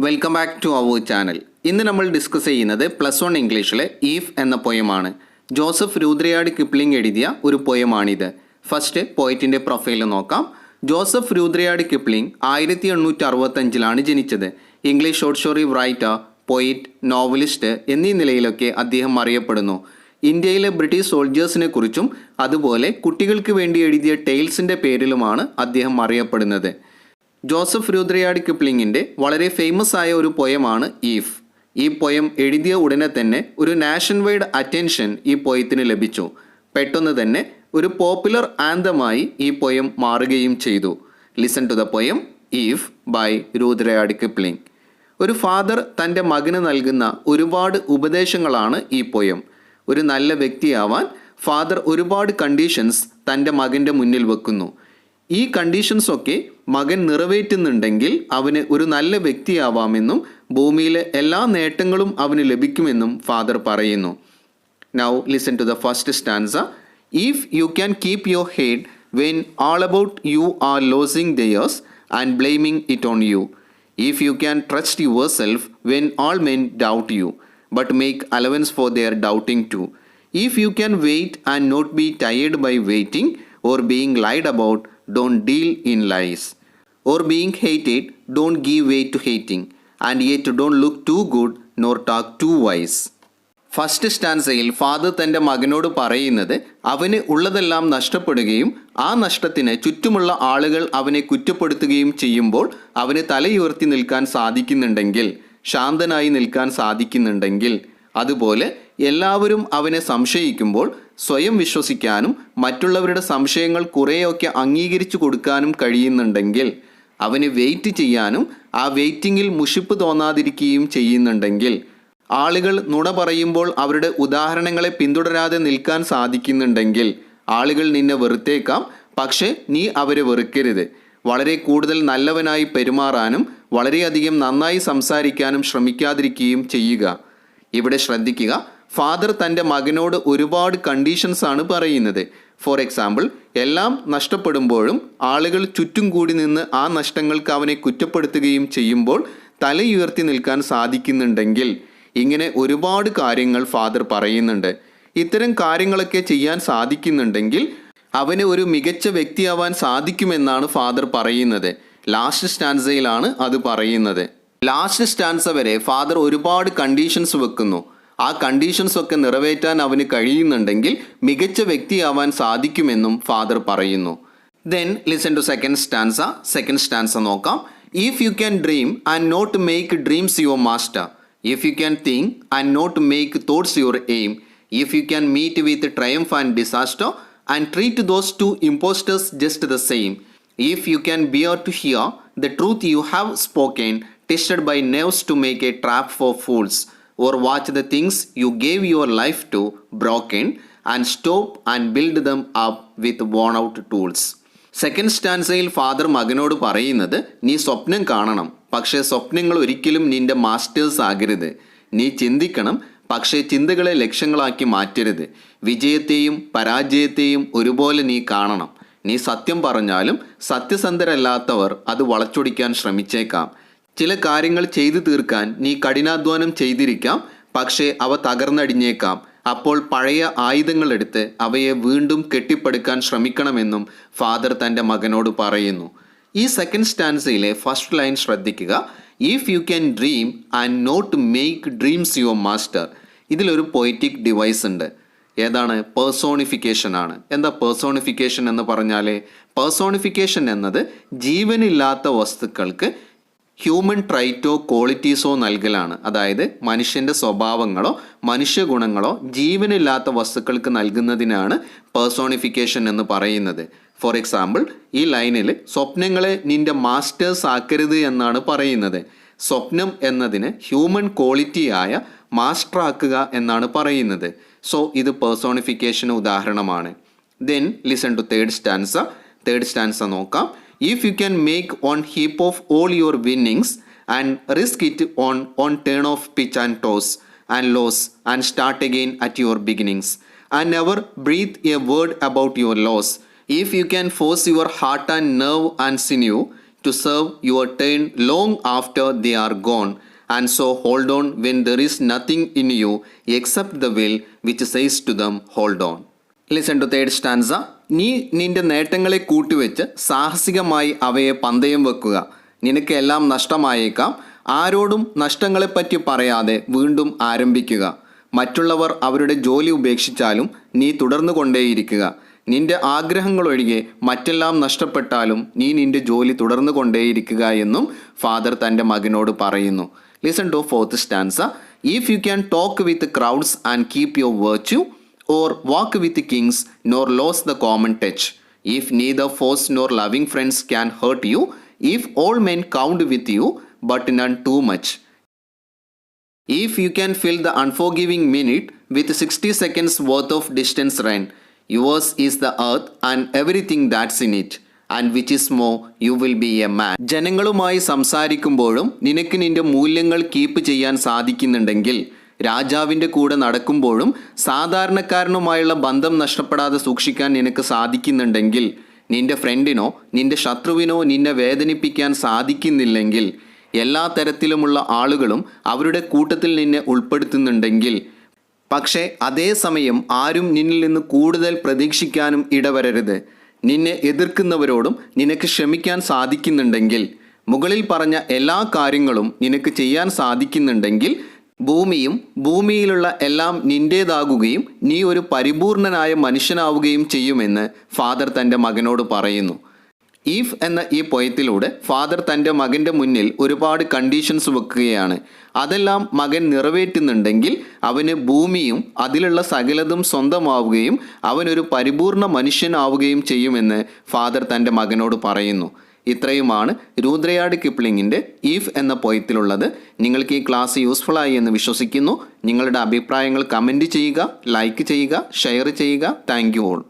Welcome back to our channel. ഇന്ന് നമ്മൾ discuss ചെയ്യുന്നത് +1 ഇംഗ്ലീഷിലെ ഈഫ് എന്ന പോയമാണ്. ജോസഫ് രൂദ്രയാഡ് കിപ്ലിംഗ് എഴുതിയ ഒരു പോയമാണിത്. ഫസ്റ്റ് പോയിറ്റിൻ്റെ പ്രൊഫൈൽ നോക്കാം. ജോസഫ് രൂദ്രയാഡ് കിപ്ലിംഗ് 1865 ജനിച്ചത്. English short story writer, poet, novelist എന്നീ നിലയിലൊക്കെ അദ്ദേഹം അറിയപ്പെടുന്നു. ഇന്ത്യയിലെ ബ്രിട്ടീഷ് സോൾജേഴ്സിനെ കുറിച്ചും അതുപോലെ കുട്ടികൾക്ക് വേണ്ടി എഴുതിയ ടെയിൽസിൻ്റെ പേരിലുമാണ് അദ്ദേഹം അറിയപ്പെടുന്നത്. ജോസഫ് രൂദ്രയാഡ് കിപ്ലിങ്ങിൻ്റെ വളരെ ഫേമസ് ആയ ഒരു പോയമാണ് ഈഫ്. ഈ പോയം എഴുതിയ ഉടനെ തന്നെ ഒരു നാഷൻ വൈഡ് അറ്റൻഷൻ ഈ പോയത്തിന് ലഭിച്ചു. പെട്ടെന്ന് തന്നെ ഒരു പോപ്പുലർ ആന്തമായി ഈ പോയം മാറുകയും ചെയ്തു. Listen to the poem if by Rudyard Kipling. ഒരു ഫാദർ തൻ്റെ മകന് നൽകുന്ന ഒരുപാട് ഉപദേശങ്ങളാണ് ഈ പോയം. ഒരു നല്ല വ്യക്തിയാവാൻ ഫാദർ ഒരുപാട് കണ്ടീഷൻസ് തൻ്റെ മകൻ്റെ മുന്നിൽ വെക്കുന്നു. ഈ കണ്ടീഷൻസൊക്കെ മകൻ നിറവേറ്റുന്നുണ്ടെങ്കിൽ അവന് ഒരു നല്ല വ്യക്തിയാവാമെന്നും ഭൂമിയിലെ എല്ലാ നേട്ടങ്ങളും അവന് ലഭിക്കുമെന്നും ഫാദർ പറയുന്നു. Now listen to the first stanza. If you can keep your head when all about you are losing theirs and blaming it on you. If you can trust yourself when all men doubt you but make allowance for their doubting too. If you can wait and not be tired by waiting or being lied about, don't deal in lies. Or being hated, don't give way to hating. And yet don't look too good nor talk too wise. First സ്റ്റാൻസയിൽ father തൻ്റെ മകനോട് പറയുന്നത് അവന് ഉള്ളതെല്ലാം നഷ്ടപ്പെടുകയും ആ നഷ്ടത്തിന് ചുറ്റുമുള്ള ആളുകൾ അവനെ കുറ്റപ്പെടുത്തുകയും ചെയ്യുമ്പോൾ അവന് തലയുയർത്തി നിൽക്കാൻ സാധിക്കുന്നുണ്ടെങ്കിൽ, ശാന്തനായി നിൽക്കാൻ സാധിക്കുന്നുണ്ടെങ്കിൽ, അതുപോലെ എല്ലാവരും അവനെ സംശയിക്കുമ്പോൾ സ്വയം വിശ്വസിക്കാനും മറ്റുള്ളവരുടെ സംശയങ്ങൾ കുറേയൊക്കെ അംഗീകരിച്ചു കൊടുക്കാനും കഴിയുന്നുണ്ടെങ്കിൽ, അവന് വെയിറ്റ് ചെയ്യാനും ആ വെയിറ്റിങ്ങിൽ മുഷിപ്പ് തോന്നാതിരിക്കുകയും ചെയ്യുന്നുണ്ടെങ്കിൽ, ആളുകൾ നുണ പറയുമ്പോൾ അവരുടെ ഉദാഹരണങ്ങളെ പിന്തുടരാതെ നിൽക്കാൻ സാധിക്കുന്നുണ്ടെങ്കിൽ, ആളുകൾ നിന്നെ വെറുത്തേക്കാം, പക്ഷേ നീ അവരെ വെറുക്കരുത്. വളരെ കൂടുതൽ നല്ലവനായി പെരുമാറാനും വളരെയധികം നന്നായി സംസാരിക്കാനും ശ്രമിക്കാതിരിക്കുകയും ചെയ്യുക. ഇവിടെ ശ്രദ്ധിക്കുക, ഫാദർ തൻ്റെ മകനോട് ഒരുപാട് കണ്ടീഷൻസ് ആണ് പറയുന്നത്. ഫോർ എക്സാമ്പിൾ, എല്ലാം നഷ്ടപ്പെടുമ്പോഴും ആളുകൾ ചുറ്റും കൂടി നിന്ന് ആ നഷ്ടങ്ങൾക്ക് അവനെ കുറ്റപ്പെടുത്തുകയും ചെയ്യുമ്പോൾ തലയുയർത്തി നിൽക്കാൻ സാധിക്കുന്നുണ്ടെങ്കിൽ, ഇങ്ങനെ ഒരുപാട് കാര്യങ്ങൾ ഫാദർ പറയുന്നുണ്ട്. ഇത്തരം കാര്യങ്ങളൊക്കെ ചെയ്യാൻ സാധിക്കുന്നുണ്ടെങ്കിൽ അവന് ഒരു മികച്ച വ്യക്തിയാവാൻ സാധിക്കുമെന്നാണ് ഫാദർ പറയുന്നത്. ലാസ്റ്റ് സ്റ്റാൻസയിലാണ് അത് പറയുന്നത്. ലാസ്റ്റ് സ്റ്റാൻസ വരെ ഫാദർ ഒരുപാട് കണ്ടീഷൻസ് വെക്കുന്നു. ആ കണ്ടീഷൻസ് ഒക്കെ നിറവേറ്റാൻ അവന് കഴിയുന്നുണ്ടെങ്കിൽ മികച്ച വ്യക്തിയാവാൻ സാധിക്കുമെന്നും ഫാദർ പറയുന്നു. Then listen to second stanza. Second stanza നോക്കാം. If you can dream and not make dreams your master. If you can think and not make thoughts your aim. If you can meet with triumph and disaster and treat those two impostors just the same. If you can bear to hear the truth you have spoken tested by nerves to make a trap for fools, or watch the things you gave your life to broken and stop and build them up with worn out tools. Second സ്റ്റാൻസയിൽ father മകനോട് പറയുന്നത്, നീ സ്വപ്നം കാണണം, പക്ഷേ സ്വപ്നങ്ങൾ ഒരിക്കലും നിന്റെ മാസ്റ്റേഴ്സ് ആകരുത്. നീ ചിന്തിക്കണം, പക്ഷേ ചിന്തകളെ ലക്ഷ്യങ്ങളാക്കി മാറ്റരുത്. വിജയത്തെയും പരാജയത്തെയും ഒരുപോലെ നീ കാണണം. നീ സത്യം പറഞ്ഞാലും സത്യസന്ധരല്ലാത്തവർ അത് വളച്ചൊടിക്കാൻ ശ്രമിച്ചേക്കാം. ചില കാര്യങ്ങൾ ചെയ്തു തീർക്കാൻ നീ കഠിനാധ്വാനം ചെയ്തിരിക്കാം, പക്ഷേ അവ തകർന്നടിഞ്ഞേക്കാം. അപ്പോൾ പഴയ ആയുധങ്ങളെടുത്ത് അവയെ വീണ്ടും കെട്ടിപ്പടുക്കാൻ ശ്രമിക്കണമെന്നും ഫാദർ തൻ്റെ മകനോട് പറയുന്നു. ഈ സെക്കൻഡ് സ്റ്റാൻസയിലെ ഫസ്റ്റ് ലൈൻ ശ്രദ്ധിക്കുക. If you can dream and not make dreams your master. ഇതിലൊരു പൊയറ്റിക് ഡിവൈസ് ഉണ്ട്. ഏതാണ്? പേഴ്സോണിഫിക്കേഷൻ ആണ്. എന്താ പേഴ്സോണിഫിക്കേഷൻ എന്ന് പറഞ്ഞാൽ? പേഴ്സോണിഫിക്കേഷൻ എന്നത് ജീവനില്ലാത്ത വസ്തുക്കൾക്ക് ഹ്യൂമൻ ട്രൈറ്റോ ക്വാളിറ്റീസോ നൽകലാണ്. അതായത് മനുഷ്യൻ്റെ സ്വഭാവങ്ങളോ മനുഷ്യഗുണങ്ങളോ ജീവനില്ലാത്ത വസ്തുക്കൾക്ക് നൽകുന്നതിനാണ് പേഴ്സോണിഫിക്കേഷൻ എന്ന് പറയുന്നത്. ഫോർ എക്സാമ്പിൾ, ഈ ലൈനിൽ സ്വപ്നങ്ങളെ നിന്റെ മാസ്റ്റേഴ്സ് ആക്കരുത് എന്നാണ് പറയുന്നത്. സ്വപ്നം എന്നതിന് ഹ്യൂമൻ ക്വാളിറ്റിയായ മാസ്റ്റർ ആക്കുക എന്നാണ് പറയുന്നത്. സോ ഇത് പേഴ്സോണിഫിക്കേഷന് ഉദാഹരണമാണ്. Then listen to third stanza. Third stanza നോക്കാം. If you can make one heap of all your winnings and risk it on turn of pitch and toss and loss and start again at your beginnings and never breathe a word about your loss. If you can force your heart and nerve and sinew, to serve your turn long after they are gone. And so hold on when there is nothing in you except the will which says to them, hold on. Listen to third stanza. നീ നിന്റെ നേട്ടങ്ങളെ കൂട്ടിവെച്ച് സാഹസികമായി അവയെ പന്തയം വെക്കുക. നിനക്ക് എല്ലാം നഷ്ടമായേക്കാം. ആരോടും നഷ്ടങ്ങളെപ്പറ്റി പറയാതെ വീണ്ടും ആരംഭിക്കുക. മറ്റുള്ളവർ അവരുടെ ജോലി ഉപേക്ഷിച്ചാലും നീ തുടർന്നു കൊണ്ടേയിരിക്കുക. നിന്റെ ആഗ്രഹങ്ങളൊഴികെ മറ്റെല്ലാം നഷ്ടപ്പെട്ടാലും നീ നിന്റെ ജോലി തുടർന്നു കൊണ്ടേയിരിക്കുക എന്നും ഫാദർ തൻ്റെ മകനോട് പറയുന്നു. Listen to fourth stanza. If you can talk with crowds and keep your virtue or walk with kings nor lose the common touch, if neither foes nor loving friends can hurt you, if all men count with you but none too much, if you can fill the unforgiving minute with 60 seconds worth of distance run, yours is the earth and everything that's in it, and which is more, you will be a man. ജനങ്ങളുമായി സംസാരിക്കുമ്പോഴും നിനക്ക് നിന്റെ മൂല്യങ്ങൾ keep ചെയ്യാൻ സാധിക്കുന്നുണ്ടെങ്കിൽ, രാജാവിൻ്റെ കൂടെ നടക്കുമ്പോഴും സാധാരണക്കാരനുമായുള്ള ബന്ധം നഷ്ടപ്പെടാതെ സൂക്ഷിക്കാൻ നിനക്ക് സാധിക്കുന്നുണ്ടെങ്കിൽ, നിന്റെ ഫ്രണ്ടിനോ നിന്റെ ശത്രുവിനോ നിന്നെ വേദനിപ്പിക്കാൻ സാധിക്കുന്നില്ലെങ്കിൽ, എല്ലാ തരത്തിലുമുള്ള ആളുകളും അവരുടെ കൂട്ടത്തിൽ നിന്നെ ഉൾപ്പെടുത്തുന്നുണ്ടെങ്കിൽ, പക്ഷേ അതേസമയം ആരും നിന്നിൽ നിന്ന് കൂടുതൽ പ്രതീക്ഷിക്കാനും ഇടവരരുത്, നിന്നെ എതിർക്കുന്നവരോടും നിനക്ക് ക്ഷമിക്കാൻ സാധിക്കുന്നുണ്ടെങ്കിൽ, മുകളിൽ പറഞ്ഞ എല്ലാ കാര്യങ്ങളും നിനക്ക് ചെയ്യാൻ സാധിക്കുന്നുണ്ടെങ്കിൽ, ഭൂമിയും ഭൂമിയിലുള്ള എല്ലാം നിൻ്റേതാകുകയും നീ ഒരു പരിപൂർണനായ മനുഷ്യനാവുകയും ചെയ്യുമെന്ന് ഫാദർ തൻ്റെ മകനോട് പറയുന്നു. ഈഫ് എന്ന ഈ പൊയത്തിലൂടെ ഫാദർ തൻ്റെ മകൻ്റെ മുന്നിൽ ഒരുപാട് കണ്ടീഷൻസ് വെക്കുകയാണ്. അതെല്ലാം മകൻ നിറവേറ്റുന്നുണ്ടെങ്കിൽ അവന് ഭൂമിയും അതിലുള്ള സകലതും സ്വന്തമാവുകയും അവനൊരു പരിപൂർണ മനുഷ്യനാവുകയും ചെയ്യുമെന്ന് ഫാദർ തൻ്റെ മകനോട് പറയുന്നു. ഇത്രയുമാണ് രൂദ്രയാർഡ് കിപ്ലിങ്ങിൻ്റെ ഈഫ് എന്ന പൊയത്തിലുള്ളത്. നിങ്ങൾക്ക് ഈ ക്ലാസ് യൂസ്ഫുള്ളായി എന്ന് വിശ്വസിക്കുന്നു. നിങ്ങളുടെ അഭിപ്രായങ്ങൾ കമൻറ്റ് ചെയ്യുക, ലൈക്ക് ചെയ്യുക, ഷെയർ ചെയ്യുക. Thank you all.